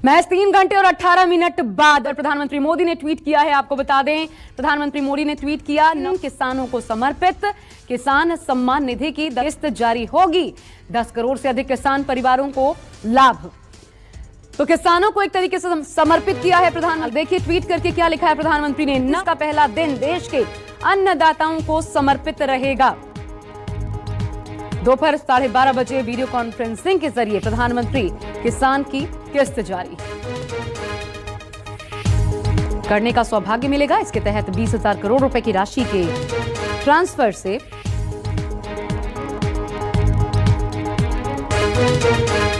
महज 3 घंटे और 18 मिनट बाद प्रधानमंत्री मोदी ने ट्वीट किया है। आपको बता दें, प्रधानमंत्री मोदी ने ट्वीट किया, किसानों को समर्पित किसान सम्मान निधि की किस्त जारी होगी। 10 करोड़ से अधिक किसान परिवारों को लाभ। तो किसानों को एक तरीके से समर्पित किया है प्रधानमंत्री। देखिए ट्वीट करके क्या लिखा है प्रधानमंत्री ने। न का पहला दिन देश के अन्नदाताओं को समर्पित रहेगा। दोपहर 12:30 बजे वीडियो कॉन्फ्रेंसिंग के जरिए प्रधानमंत्री किसान की किस्त जारी करने का सौभाग्य मिलेगा। इसके तहत 20,000 करोड़ रुपए की राशि के ट्रांसफर से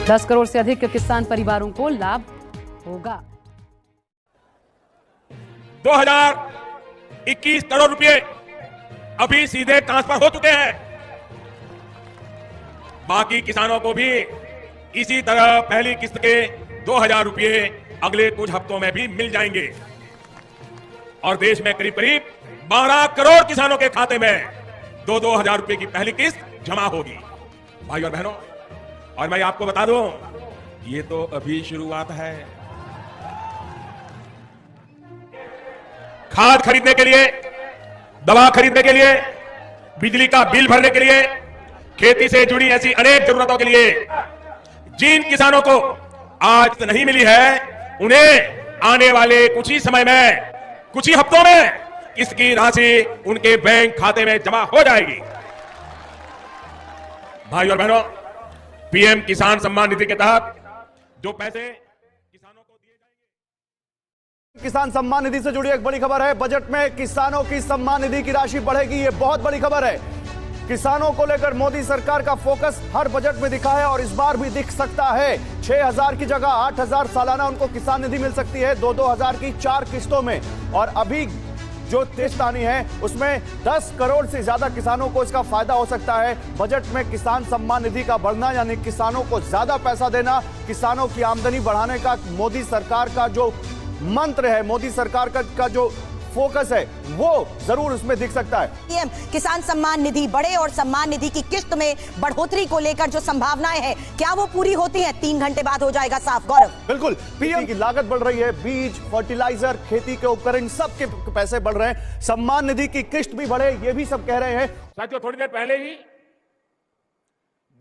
10 करोड़ से अधिक किसान परिवारों को लाभ होगा। 2021 करोड़ रुपए अभी सीधे ट्रांसफर हो चुके हैं। बाकी किसानों को भी इसी तरह पहली किस्त के 2,000 रुपए अगले कुछ हफ्तों में भी मिल जाएंगे और देश में करीब करीब 12 करोड़ किसानों के खाते में 2-2 हजार रुपए की पहली किस्त जमा होगी। भाई और बहनों, और मैं आपको बता दूं, ये तो अभी शुरुआत है। खाद खरीदने के लिए, दवा खरीदने के लिए, बिजली का बिल भरने के लिए, खेती से जुड़ी ऐसी अनेक जरूरतों के लिए जिन किसानों को आज नहीं मिली है, उन्हें आने वाले कुछ ही समय में, कुछ ही हफ्तों में इसकी राशि उनके बैंक खाते में जमा हो जाएगी। भाई और बहनों, पीएम किसान सम्मान निधि के तहत जो पैसे किसानों को दिए जाएंगे। किसान सम्मान निधि से जुड़ी एक बड़ी खबर है। बजट में किसानों की सम्मान निधि की राशि बढ़ेगी। ये बहुत बड़ी खबर है। किसानों को लेकर मोदी सरकार का फोकस हर बजट में दिखा है और इस बार भी दिख सकता है। 6,000 की जगह 8,000 सालाना उनको किसान निधि मिल सकती है, 2-2 हजार की 4 किस्तों में। और अभी जो किस्त आनी है उसमें 10 करोड़ से ज्यादा किसानों को इसका फायदा हो सकता है। बजट में किसान सम्मान निधि का बढ़ना यानी किसानों को ज्यादा पैसा देना, किसानों की आमदनी बढ़ाने का मोदी सरकार का जो मंत्र है, मोदी सरकार का जो फोकस है, वो जरूर उसमें दिख सकता है। पीएम किसान सम्मान निधि बढ़े और सम्मान निधि की किस्त में बढ़ोतरी को लेकर जो संभावनाएं हैं, क्या वो पूरी होती हैं? 3 घंटे बाद हो जाएगा साफ। गौरव, बिल्कुल, पीएम की लागत बढ़ रही है, बीज, फर्टिलाइजर, खेती के उपकरण, सबके पैसे बढ़ रहे हैं। सम्मान निधि की किस्त भी बढ़े, ये भी सब कह रहे हैं। साथियों, थोड़ी देर पहले ही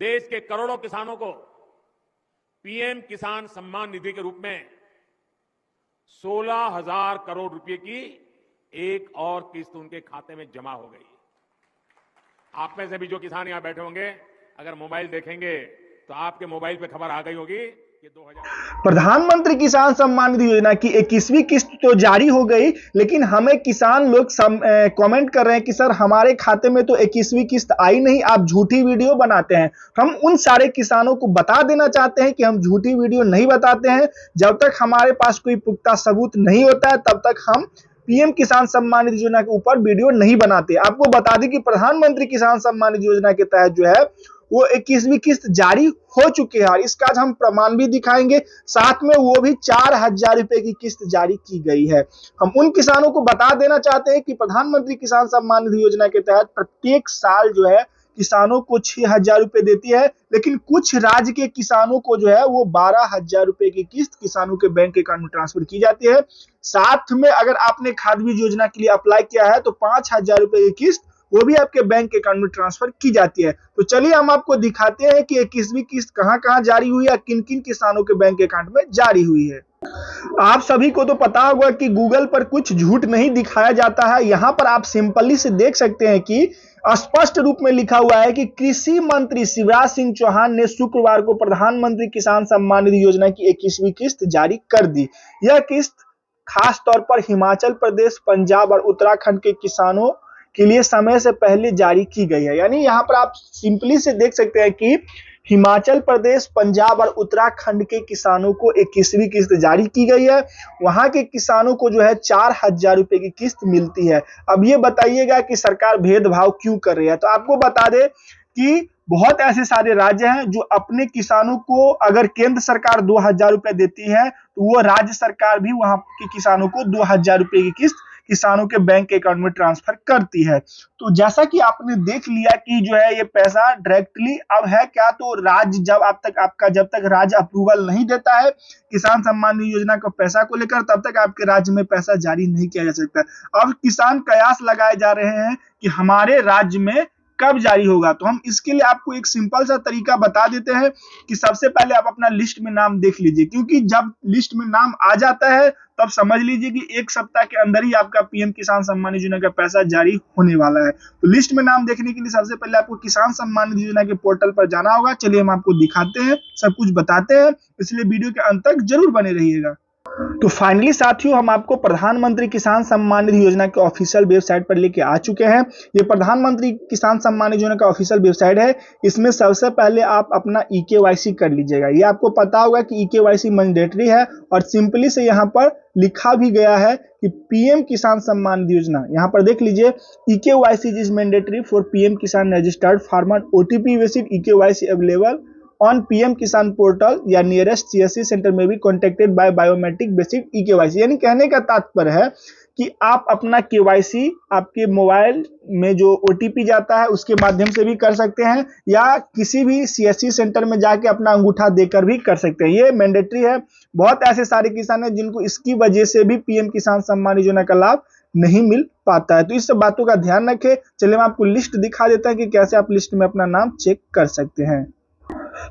देश के करोड़ों किसानों को पीएम किसान सम्मान निधि के रूप में 16,000 करोड़ रुपए की एक और किस्त उनके खाते में जमा हो गई। आप में से भी जो किसान यहां बैठे होंगे, अगर मोबाइल देखेंगे तो आपके मोबाइल पे खबर आ गई होगी कि 2000 प्रधानमंत्री किसान सम्मान निधि योजना की 21वीं किस्त तो जारी हो गई, लेकिन हमें किसान लोग कमेंट कर रहे हैं कि सर हमारे खाते में तो 21वीं किस्त आई नहीं, आप झूठी वीडियो बनाते हैं। हम उन सारे किसानों को बता देना चाहते हैं कि हम झूठी वीडियो नहीं बताते हैं। जब तक हमारे पास कोई पुख्ता सबूत नहीं होता है, तब तक हम पीएम किसान सम्मान निधि योजना के ऊपर वीडियो नहीं बनाते। आपको बता दें कि प्रधानमंत्री किसान सम्मान निधि योजना के तहत जो है वो 21वीं किस्त जारी हो चुकी है और इसका हम प्रमाण भी दिखाएंगे। साथ में वो भी 4,000 रुपए की किस्त जारी की गई है। हम उन किसानों को बता देना चाहते हैं कि प्रधानमंत्री किसान सम्मान निधि योजना के तहत प्रत्येक साल जो है किसानों को 6,000 रुपए देती है, लेकिन कुछ राज्य के किसानों को जो है वो 12,000 रुपए की किस्त किसानों के बैंक अकाउंट में ट्रांसफर की जाती है। साथ में अगर आपने खाद बीज योजना के लिए अप्लाई किया है तो 5,000 रुपए की किस्त वो भी आपके बैंक अकाउंट में ट्रांसफर की जाती है। तो चलिए हम आपको दिखाते हैं कि 21वीं किस्त कहां-कहां जारी हुई है, किन-किन किसानों के बैंक अकाउंट में जारी हुई है। आप सभी को तो पता होगा कि गूगल पर कुछ झूठ नहीं दिखाया जाता है। यहां पर आप सिंपली से देख सकते हैं कि स्पष्ट रूप में लिखा हुआ है कि कृषि मंत्री शिवराज सिंह चौहान ने शुक्रवार को प्रधानमंत्री किसान सम्मान निधि योजना की 21वीं किस्त जारी कर दी। यह किस्त खास तौर पर हिमाचल प्रदेश, पंजाब और उत्तराखंड के किसानों के लिए समय से पहले जारी की गई है। यानी यहाँ पर आप सिंपली से देख सकते हैं कि हिमाचल प्रदेश, पंजाब और उत्तराखंड के किसानों को 21वीं किस्त जारी की गई है। वहां के किसानों को जो है 4,000 रुपए की किस्त मिलती है। अब ये बताइएगा कि सरकार भेदभाव क्यों कर रही है। तो आपको बता दे कि बहुत ऐसे सारे राज्य हैं जो अपने किसानों को, अगर केंद्र सरकार 2,000 रुपए देती है तो वो राज्य सरकार भी वहां के किसानों को 2,000 रुपए की किस्त किसानों के बैंक अकाउंट में ट्रांसफर करती है। तो जैसा कि आपने देख लिया कि जो है ये पैसा डायरेक्टली अब है क्या, तो राज्य जब तक राज्य अप्रूवल नहीं देता है किसान सम्मान निधि योजना का पैसा को लेकर, तब तक आपके राज्य में पैसा जारी नहीं किया जा सकता। अब किसान कयास लगाए जा रहे हैं कि हमारे राज्य में कब जारी होगा। तो हम इसके लिए आपको एक सिंपल सा तरीका बता देते हैं कि सबसे पहले आप अपना लिस्ट में नाम देख लीजिए, क्योंकि जब लिस्ट में नाम आ जाता है तब समझ लीजिए कि एक सप्ताह के अंदर ही आपका पीएम किसान सम्मान निधि योजना का पैसा जारी होने वाला है। तो लिस्ट में नाम देखने के लिए सबसे पहले आपको किसान सम्मान निधि योजना के पोर्टल पर जाना होगा। चलिए हम आपको दिखाते हैं, सब कुछ बताते हैं, इसलिए वीडियो के अंत तक जरूर बने रहिएगा। तो फाइनली साथियों, हम आपको प्रधानमंत्री किसान सम्मान निधि योजना के ऑफिशियल वेबसाइट पर लेके आ चुके हैं। ये प्रधानमंत्री किसान सम्मान निधि योजना का ऑफिशियल वेबसाइट है। इसमें सबसे पहले आप अपना EKYC कर लीजिएगा। ये आपको पता होगा कि EKYC मैंडेटरी है और सिंपली से यहाँ पर लिखा भी गया है कि पीएम किसान सम्मान निधि योजना, यहाँ पर देख लीजिए, EKYC is mandatory for PM Kisan registered farmer, OTP based EKYC available on PM Kisan portal या नियरेस्ट CSC सेंटर में भी contacted by biometric basic EKYC। यानी कहने का तात्पर्य है कि आप अपना KYC आपके मोबाइल में जो OTP जाता है उसके माध्यम से भी कर सकते हैं, या किसी भी CSC सेंटर में जाके अपना अंगूठा देकर भी कर सकते हैं। ये मैंडेटरी है। बहुत ऐसे सारे किसान हैं जिनको इसकी वजह से भी पीएम किसान सम्मान योजना का लाभ नहीं मिल पाता है। तो इस सब बातों का ध्यान रखें। चलिए मैं आपको लिस्ट दिखा देता हूं कि कैसे आप लिस्ट में अपना नाम चेक कर सकते हैं।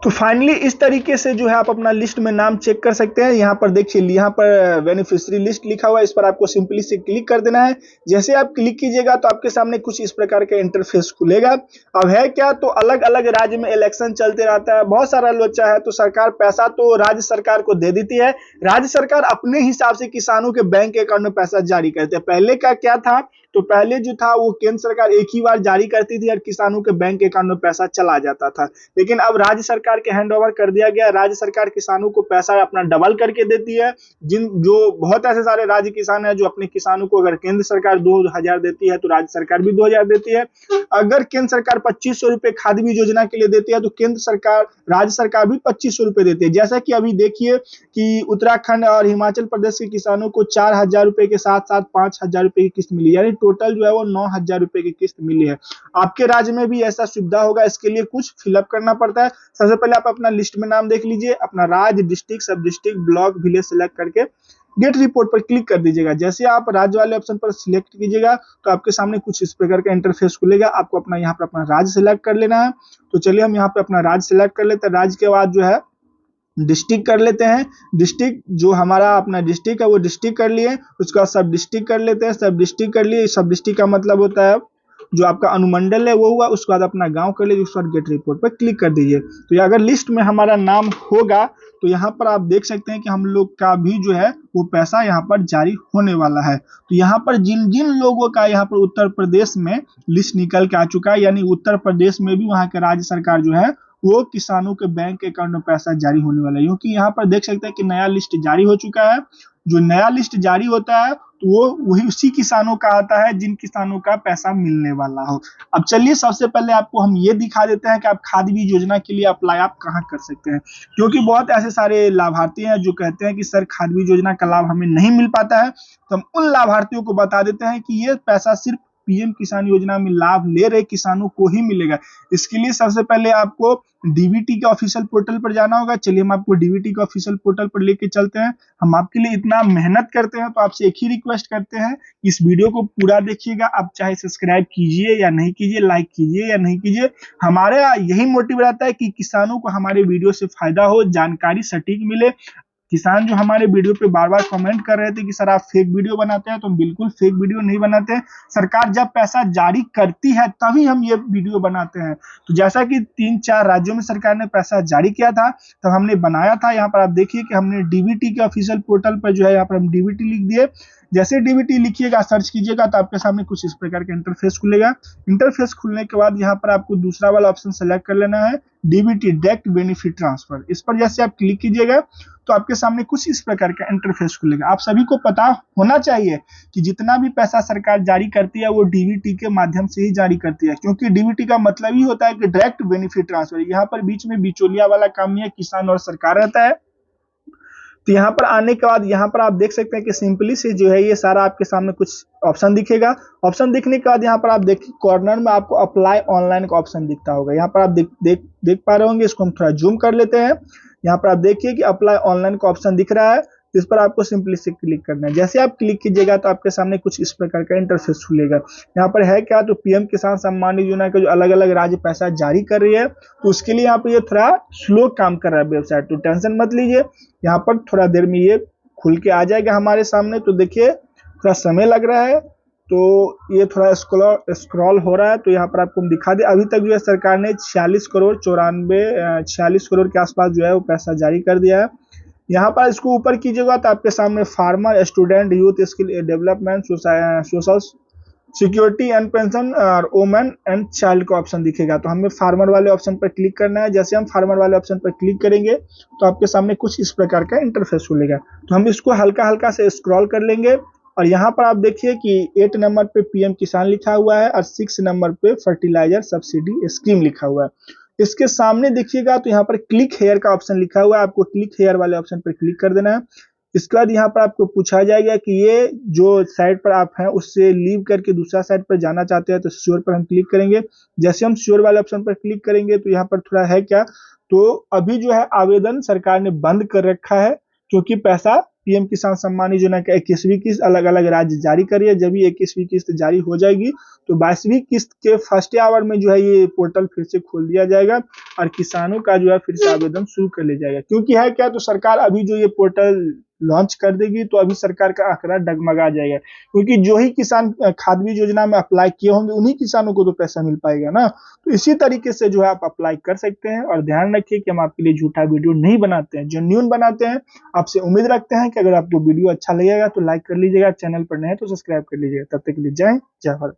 तो फाइनली इस तरीके से जो है आप अपना लिस्ट में नाम चेक कर सकते हैं। यहाँ पर देखिए, यहाँ पर बेनिफिशियरी लिस्ट लिखा हुआ है, इस पर आपको सिंपली से क्लिक कर देना है। जैसे आप क्लिक कीजिएगा तो आपके सामने कुछ इस प्रकार का इंटरफेस खुलेगा। अब है क्या, तो अलग अलग राज्य में इलेक्शन चलते रहता है, बहुत सारा लोचा है, तो सरकार पैसा तो राज्य सरकार को दे देती है। राज्य सरकार अपने हिसाब से किसानों के बैंक अकाउंट में पैसा जारी करते हैं। पहले का क्या था, तो पहले जो था वो केंद्र सरकार एक ही बार जारी करती थी और किसानों के बैंक अकाउंट में पैसा चला जाता था। लेकिन अब राज्य सरकार के हैंड ओवर कर दिया गया। राज्य सरकार किसानों को पैसा अपना डबल करके देती है। जो बहुत ऐसे सारे राज्य किसान हैं जो अपने किसानों को, अगर केंद्र सरकार 2000 देती है तो राज्य सरकार भी 2000 देती है। अगर केंद्र सरकार 2500 रुपए खाद बीज योजना के लिए देती है तो केंद्र सरकार, राज्य सरकार भी 2500 रुपए देती है। जैसा कि अभी देखिए कि उत्तराखंड और हिमाचल प्रदेश के किसानों को 4000 रुपए के साथ साथ 5000 रुपए की किस्त मिली, यानी टोटल जो है वो 9000 रुपए की किस्त मिली है। आपके राज्य में भी ऐसा सुविधा होगा। इसके लिए कुछ फिलअप करना पड़ता है। सबसे पहले आप अपना लिस्ट में नाम देख लीजिए, अपना राज्य, डिस्ट्रिक्ट, सब डिस्ट्रिक्ट, ब्लॉक, विलेज सेलेक्ट करके गेट रिपोर्ट पर क्लिक कर दीजिएगा। जैसे आप राज्य वाले ऑप्शन पर सिलेक्ट कीजिएगा तो आपके सामने कुछ इस प्रकार का इंटरफेस खुलेगा। आपको अपना यहाँ पर अपना राज्य सिलेक्ट कर लेना है। तो चलिए हम यहाँ पे अपना राज्य सिलेक्ट कर लेते हैं। राज्य के बाद जो है डिस्ट्रिक्ट कर लेते हैं। डिस्ट्रिक्ट जो हमारा अपना डिस्ट्रिक्ट है वो डिस्ट्रिक्ट कर लिए, उसका सब डिस्ट्रिक्ट कर लेते हैं। सब डिस्ट्रिक्ट कर लिए। सब डिस्ट्रिक्ट का मतलब होता है जो आपका अनुमंडल है वो हुआ। उसके बाद अपना गांव कर लीजिए, उसके बाद गेट रिपोर्ट पर क्लिक कर दीजिए। तो अगर लिस्ट में हमारा नाम होगा तो यहाँ पर आप देख सकते हैं कि हम लोग का भी जो है वो पैसा यहाँ पर जारी होने वाला है। तो यहाँ पर जिन जिन लोगों का यहाँ पर उत्तर प्रदेश में लिस्ट निकल के आ चुका है, यानी उत्तर प्रदेश में भी वहाँ के राज्य सरकार जो है वो किसानों के बैंक अकाउंट में पैसा जारी होने वाला है। क्योंकि यहाँ पर देख सकते हैं कि नया लिस्ट जारी हो चुका है। जो नया लिस्ट जारी होता है तो वो वही उसी किसानों का आता है जिन किसानों का पैसा मिलने वाला हो। अब चलिए सबसे पहले आपको हम ये दिखा देते हैं कि आप खाद बीज योजना के लिए अप्लाई आप कहाँ कर सकते हैं। क्योंकि बहुत ऐसे सारे लाभार्थी हैं जो कहते हैं कि सर खाद बीज योजना का लाभ हमें नहीं मिल पाता है। तो हम उन लाभार्थियों को बता देते हैं कि ये पैसा सिर्फ पीएम किसान योजना में लाभ ले रहे किसानों को ही मिलेगा। इसके लिए सबसे पहले आपको डीबीटी के ऑफिशियल पोर्टल पर जाना होगा। चलिए हम आपको डीबीटी के ऑफिशियल पोर्टल पर लेके चलते हैं। हम आपके लिए इतना मेहनत करते हैं तो आपसे एक ही रिक्वेस्ट करते हैं, इस वीडियो को पूरा देखिएगा। आप चाहे सब्सक्राइब कीजिए या नहीं कीजिए, लाइक कीजिए या नहीं कीजिए, हमारे यही मोटिव रहता है कि किसानों को हमारे वीडियो से फायदा हो, जानकारी सटीक मिले। किसान जो हमारे वीडियो पे बार बार कमेंट कर रहे थे कि सर आप फेक वीडियो बनाते हैं, तो हम बिल्कुल फेक वीडियो नहीं बनाते हैं। सरकार जब पैसा जारी करती है तभी हम ये वीडियो बनाते हैं। तो जैसा कि 3-4 राज्यों में सरकार ने पैसा जारी किया था तब हमने बनाया था। यहाँ पर आप देखिए कि हमने डीबीटी के ऑफिशियल पोर्टल पर जो है यहाँ पर हम डीबीटी लिख दिए। जैसे डीबीटी लिखिएगा, सर्च कीजिएगा तो आपके सामने कुछ इस प्रकार का इंटरफेस खुलेगा। इंटरफेस खुलने के बाद यहाँ पर आपको दूसरा वाला ऑप्शन सेलेक्ट कर लेना है, डीबीटी डायरेक्ट बेनिफिट ट्रांसफर। इस पर जैसे आप क्लिक कीजिएगा तो आपके सामने कुछ इस प्रकार का इंटरफेस खुलेगा। आप सभी को पता होना चाहिए कि जितना भी पैसा सरकार जारी करती है वो डीबीटी के माध्यम से ही जारी करती है, क्योंकि डीबीटी का मतलब ही होता है कि डायरेक्ट बेनिफिट ट्रांसफर। यहाँ पर बीच में बिचौलिया वाला काम नहीं है, किसान और सरकार रहता है। तो यहाँ पर आने के बाद यहाँ पर आप देख सकते हैं कि सिंपली से जो है ये सारा आपके सामने कुछ ऑप्शन दिखेगा। ऑप्शन दिखने के बाद यहाँ पर आप देखिए कॉर्नर में आपको अप्लाई ऑनलाइन का ऑप्शन दिखता होगा। यहाँ पर आप देख पा रहे होंगे, इसको हम थोड़ा जूम कर लेते हैं। यहाँ पर आप देखिए कि अप्लाई ऑनलाइन का ऑप्शन दिख रहा है, इस पर आपको सिंपली से क्लिक करना है। जैसे आप क्लिक कीजिएगा तो आपके सामने कुछ इस प्रकार का इंटरफेस खुलेगा। यहाँ पर है क्या, तो पीएम किसान सम्मान निधि योजना का जो अलग अलग राज्य पैसा जारी कर रही है, तो उसके लिए यहाँ पर ये थोड़ा स्लो काम कर रहा है वेबसाइट, तो टेंशन मत लीजिए। यहाँ पर थोड़ा देर में ये खुल के आ जाएगा हमारे सामने। तो देखिए थोड़ा समय लग रहा है, तो ये थोड़ा स्क्रॉल हो रहा है। तो यहाँ पर आपको हम दिखा दें, अभी तक जो है सरकार ने 46 करोड़ के आसपास जो है वो पैसा जारी कर दिया है। यहाँ पर इसको ऊपर कीजिएगा तो आपके सामने farmer, student, youth skill development, social security and pension और वुमेन एंड चाइल्ड का ऑप्शन दिखेगा। तो हमें फार्मर वाले ऑप्शन पर क्लिक करना है। जैसे हम फार्मर वाले ऑप्शन पर क्लिक करेंगे तो आपके सामने कुछ इस प्रकार का इंटरफेस खुलेगा। तो हम इसको हल्का हल्का से स्क्रॉल कर लेंगे और यहाँ पर आप देखिए कि 8 नंबर पे पीएम किसान लिखा हुआ है और 6 नंबर पे फर्टिलाइजर सब्सिडी स्कीम लिखा हुआ है। इसके सामने देखिएगा तो यहाँ पर क्लिक हेयर का ऑप्शन लिखा हुआ है, आपको क्लिक हेयर वाले ऑप्शन पर क्लिक कर देना है। इसके बाद यहाँ पर आपको पूछा जाएगा कि ये जो साइट पर आप हैं उससे लीव करके दूसरा साइट पर जाना चाहते हैं, तो श्योर पर हम क्लिक करेंगे। जैसे हम श्योर वाले ऑप्शन पर क्लिक करेंगे तो यहाँ पर थोड़ा है क्या, तो अभी जो है आवेदन सरकार ने बंद कर रखा है, क्योंकि पैसा पीएम किसान सम्मान निधि योजना का 21वीं किस्त अलग अलग राज्य जारी कर रही है। जब ये 21वीं किस्त जारी हो जाएगी तो 22वीं किस्त के फर्स्ट आवर में जो है ये पोर्टल फिर से खोल दिया जाएगा और किसानों का जो है फिर से आवेदन शुरू कर लिया जाएगा। क्योंकि है क्या, तो सरकार अभी जो ये पोर्टल लॉन्च कर देगी तो अभी सरकार का आंकड़ा डगमगा जाएगा, क्योंकि जो ही किसान खाद बीज योजना में अप्लाई किए होंगे उन्हीं किसानों को तो पैसा मिल पाएगा ना। तो इसी तरीके से जो है आप अप्लाई कर सकते हैं। और ध्यान रखिए कि हम आपके लिए झूठा वीडियो नहीं बनाते हैं, जेन्युइन बनाते हैं। आपसे उम्मीद रखते हैं कि अगर आपको वीडियो अच्छा लगेगा तो लाइक कर लीजिएगा, चैनल पर नए हैं तो सब्सक्राइब कर लीजिएगा। तब तक के लिए जय भारत।